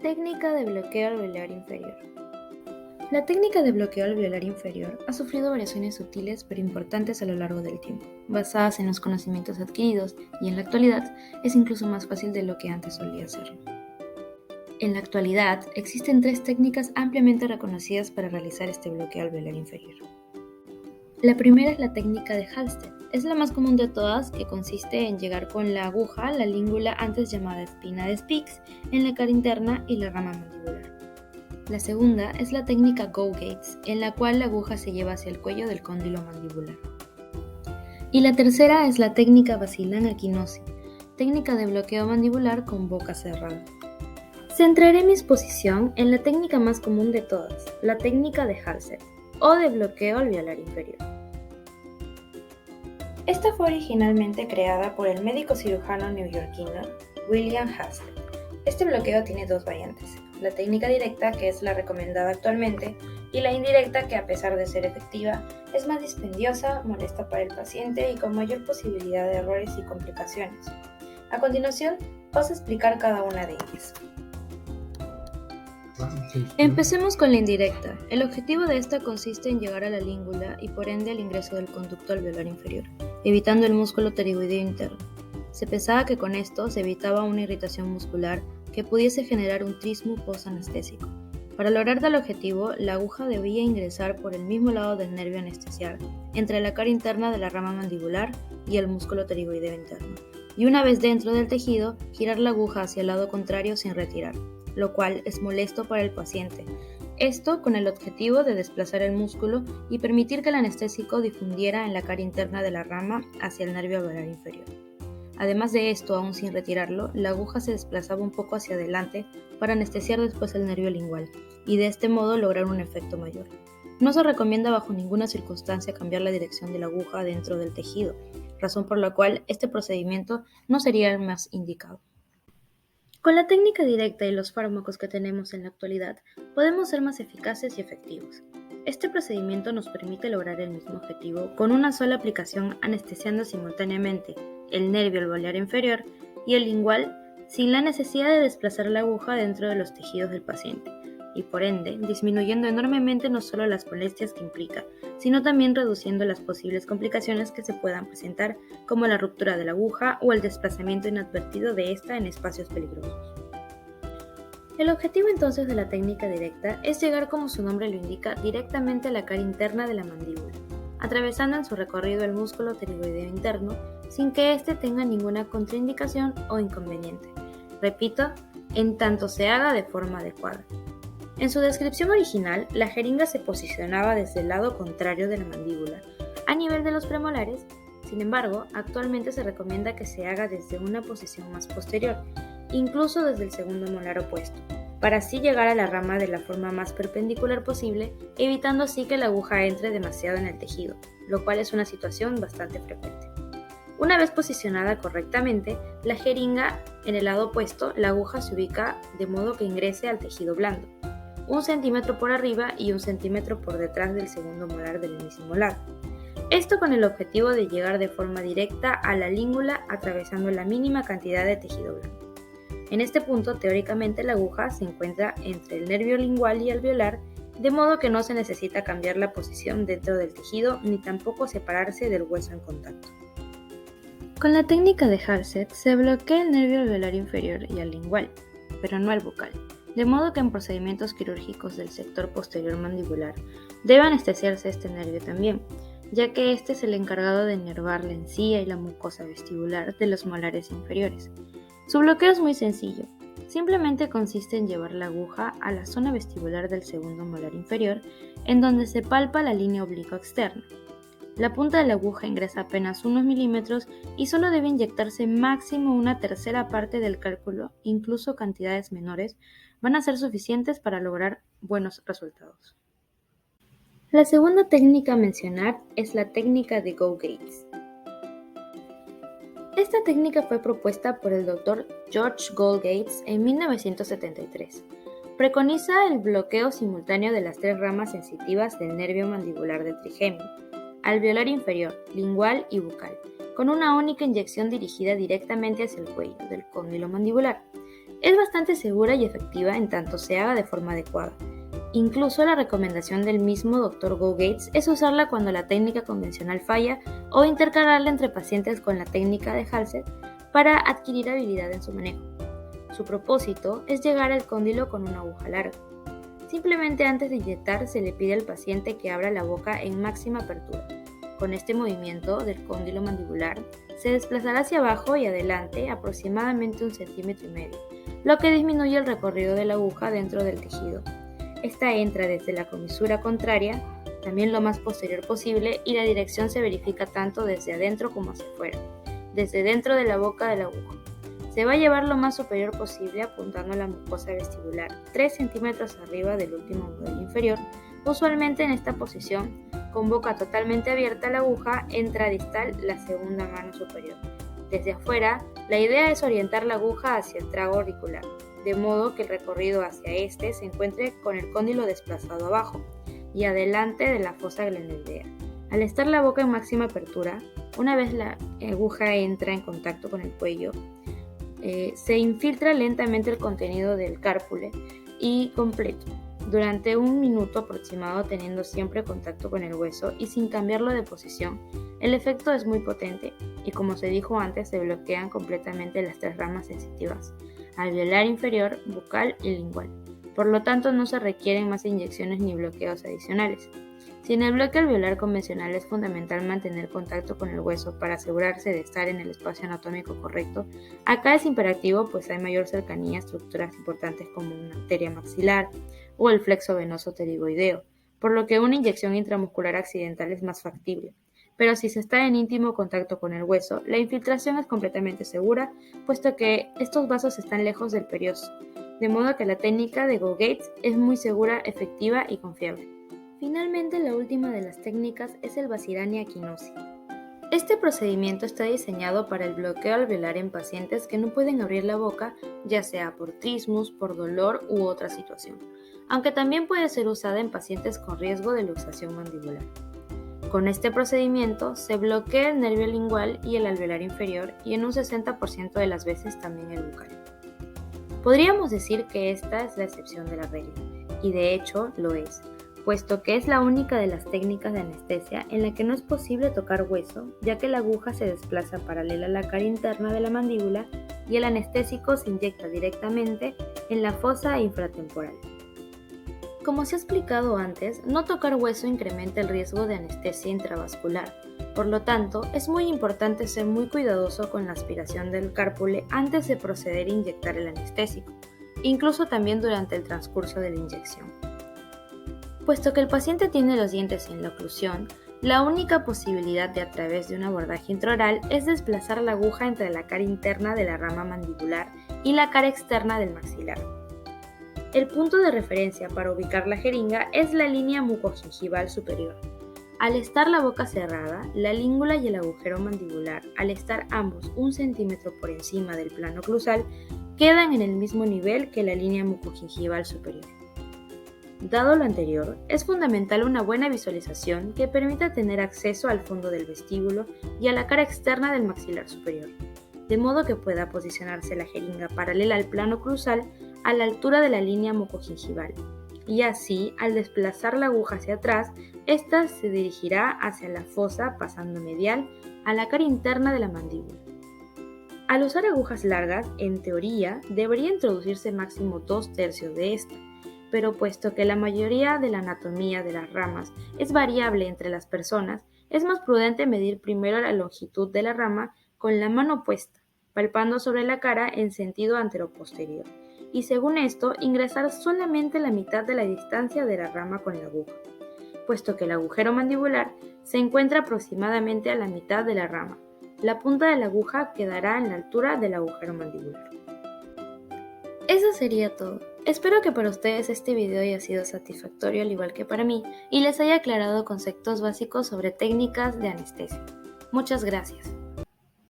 Técnica de bloqueo alveolar inferior. La técnica de bloqueo alveolar inferior ha sufrido variaciones sutiles pero importantes a lo largo del tiempo, basadas en los conocimientos adquiridos y en la actualidad es incluso más fácil de lo que antes solía ser. En la actualidad existen 3 técnicas ampliamente reconocidas para realizar este bloqueo alveolar inferior. La primera es la técnica de Halsted. Es la más común de todas, que consiste en llegar con la aguja la língula antes llamada espina de Spix en la cara interna y la rama mandibular. La segunda es la técnica Go Gates, en la cual la aguja se lleva hacia el cuello del cóndilo mandibular. Y la tercera es la técnica Basilan Aquinosi, técnica de bloqueo mandibular con boca cerrada. Centraré mi exposición en la técnica más común de todas, la técnica de Halsted, o de bloqueo alveolar inferior. Esta fue originalmente creada por el médico cirujano neoyorquino William Halsted. Este bloqueo tiene 2 variantes, la técnica directa, que es la recomendada actualmente, y la indirecta, que a pesar de ser efectiva, es más dispendiosa, molesta para el paciente y con mayor posibilidad de errores y complicaciones. A continuación, paso a explicar cada una de ellas. Empecemos con la indirecta. El objetivo de esta consiste en llegar a la língula y por ende al ingreso del conducto alveolar inferior, evitando el músculo pterigoideo interno. Se pensaba que con esto se evitaba una irritación muscular que pudiese generar un trismo post-anestésico. Para lograr tal objetivo, la aguja debía ingresar por el mismo lado del nervio anestesiar, entre la cara interna de la rama mandibular y el músculo pterigoideo interno, y una vez dentro del tejido, girar la aguja hacia el lado contrario sin retirar, lo cual es molesto para el paciente. Esto con el objetivo de desplazar el músculo y permitir que el anestésico difundiera en la cara interna de la rama hacia el nervio alveolar inferior. Además de esto, aún sin retirarlo, la aguja se desplazaba un poco hacia adelante para anestesiar después el nervio lingual y de este modo lograr un efecto mayor. No se recomienda bajo ninguna circunstancia cambiar la dirección de la aguja dentro del tejido, razón por la cual este procedimiento no sería el más indicado. Con la técnica directa y los fármacos que tenemos en la actualidad, podemos ser más eficaces y efectivos. Este procedimiento nos permite lograr el mismo objetivo con una sola aplicación, anestesiando simultáneamente el nervio alveolar inferior y el lingual sin la necesidad de desplazar la aguja dentro de los tejidos del paciente, y por ende disminuyendo enormemente no solo las molestias que implica, sino también reduciendo las posibles complicaciones que se puedan presentar, como la ruptura de la aguja o el desplazamiento inadvertido de esta en espacios peligrosos. El objetivo entonces de la técnica directa es llegar, como su nombre lo indica, directamente a la cara interna de la mandíbula, atravesando en su recorrido el músculo pterigoideo interno sin que éste tenga ninguna contraindicación o inconveniente. Repito, en tanto se haga de forma adecuada. En su descripción original, la jeringa se posicionaba desde el lado contrario de la mandíbula, a nivel de los premolares. Sin embargo, actualmente se recomienda que se haga desde una posición más posterior, incluso desde el segundo molar opuesto, para así llegar a la rama de la forma más perpendicular posible, evitando así que la aguja entre demasiado en el tejido, lo cual es una situación bastante frecuente. Una vez posicionada correctamente, la jeringa en el lado opuesto, la aguja se ubica de modo que ingrese al tejido blando, 1 centímetro por arriba y 1 centímetro por detrás del segundo molar del mismo lado. Esto con el objetivo de llegar de forma directa a la língula atravesando la mínima cantidad de tejido blando. En este punto, teóricamente, la aguja se encuentra entre el nervio lingual y alveolar, de modo que no se necesita cambiar la posición dentro del tejido ni tampoco separarse del hueso en contacto. Con la técnica de Halsted se bloquea el nervio alveolar inferior y al lingual, pero no al bucal, de modo que en procedimientos quirúrgicos del sector posterior mandibular debe anestesiarse este nervio también, ya que este es el encargado de inervar la encía y la mucosa vestibular de los molares inferiores. Su bloqueo es muy sencillo, simplemente consiste en llevar la aguja a la zona vestibular del segundo molar inferior, en donde se palpa la línea oblicua externa. La punta de la aguja ingresa apenas unos milímetros y solo debe inyectarse máximo una tercera parte del cálculo, incluso cantidades menores van a ser suficientes para lograr buenos resultados. La segunda técnica a mencionar es la técnica de Go Gates. Esta técnica fue propuesta por el Dr. George Go Gates en 1973. Preconiza el bloqueo simultáneo de las 3 ramas sensitivas del nervio mandibular del trigémino, alveolar inferior, lingual y bucal, con una única inyección dirigida directamente hacia el cuello del cóndilo mandibular. Es bastante segura y efectiva en tanto se haga de forma adecuada. Incluso la recomendación del mismo Dr. Go Gates es usarla cuando la técnica convencional falla o intercalarla entre pacientes con la técnica de Halsted para adquirir habilidad en su manejo. Su propósito es llegar al cóndilo con una aguja larga. Simplemente antes de inyectar se le pide al paciente que abra la boca en máxima apertura. Con este movimiento del cóndilo mandibular se desplazará hacia abajo y adelante aproximadamente 1,5 centímetros, lo que disminuye el recorrido de la aguja dentro del tejido. Esta entra desde la comisura contraria, también lo más posterior posible, y la dirección se verifica tanto desde adentro como hacia afuera, desde dentro de la boca de la aguja. Se va a llevar lo más superior posible apuntando a la mucosa vestibular, 3 centímetros arriba del último modelo inferior. Usualmente en esta posición, con boca totalmente abierta, la aguja entra distal la segunda mano superior. Desde afuera, la idea es orientar la aguja hacia el trago auricular, de modo que el recorrido hacia este se encuentre con el cóndilo desplazado abajo y adelante de la fosa glenoidea. Al estar la boca en máxima apertura, una vez la aguja entra en contacto con el cuello, se infiltra lentamente el contenido del cárpule y completo, durante 1 minuto aproximado, teniendo siempre contacto con el hueso y sin cambiarlo de posición. El efecto es muy potente y, como se dijo antes, se bloquean completamente las 3 ramas sensitivas: alveolar inferior, bucal y lingual. Por lo tanto, no se requieren más inyecciones ni bloqueos adicionales. Si en el bloqueo alveolar convencional es fundamental mantener contacto con el hueso para asegurarse de estar en el espacio anatómico correcto, acá es imperativo, pues hay mayor cercanía a estructuras importantes como una arteria maxilar o el flexo venoso pterigoideo, por lo que una inyección intramuscular accidental es más factible. Pero si se está en íntimo contacto con el hueso, la infiltración es completamente segura, puesto que estos vasos están lejos del periosto, de modo que la técnica de Go Gates es muy segura, efectiva y confiable. Finalmente, la última de las técnicas es el Basirania Aquinosi. Este procedimiento está diseñado para el bloqueo alveolar en pacientes que no pueden abrir la boca, ya sea por trismus, por dolor u otra situación, aunque también puede ser usada en pacientes con riesgo de luxación mandibular. Con este procedimiento se bloquea el nervio lingual y el alveolar inferior, y en un 60% de las veces también el bucal. Podríamos decir que esta es la excepción de la regla, y de hecho lo es, puesto que es la única de las técnicas de anestesia en la que no es posible tocar hueso, ya que la aguja se desplaza paralela a la cara interna de la mandíbula y el anestésico se inyecta directamente en la fosa infratemporal. Como se ha explicado antes, no tocar hueso incrementa el riesgo de anestesia intravascular. Por lo tanto, es muy importante ser muy cuidadoso con la aspiración del cárpule antes de proceder a inyectar el anestésico, incluso también durante el transcurso de la inyección. Puesto que el paciente tiene los dientes en la oclusión, la única posibilidad de a través de un abordaje intraoral es desplazar la aguja entre la cara interna de la rama mandibular y la cara externa del maxilar. El punto de referencia para ubicar la jeringa es la línea mucogingival superior. Al estar la boca cerrada, la língula y el agujero mandibular, al estar ambos 1 centímetro por encima del plano oclusal, quedan en el mismo nivel que la línea mucogingival superior. Dado lo anterior, es fundamental una buena visualización que permita tener acceso al fondo del vestíbulo y a la cara externa del maxilar superior, de modo que pueda posicionarse la jeringa paralela al plano oclusal a la altura de la línea mucogingival, y así, al desplazar la aguja hacia atrás, ésta se dirigirá hacia la fosa pasando medial a la cara interna de la mandíbula. Al usar agujas largas, en teoría, debería introducirse máximo 2/3 de esta, pero puesto que la mayoría de la anatomía de las ramas es variable entre las personas, es más prudente medir primero la longitud de la rama con la mano puesta, palpando sobre la cara en sentido anteroposterior, y según esto ingresar solamente la mitad de la distancia de la rama con la aguja, puesto que el agujero mandibular se encuentra aproximadamente a la mitad de la rama. La punta de la aguja quedará en la altura del agujero mandibular. Eso sería todo. Espero que para ustedes este video haya sido satisfactorio al igual que para mí y les haya aclarado conceptos básicos sobre técnicas de anestesia. Muchas gracias.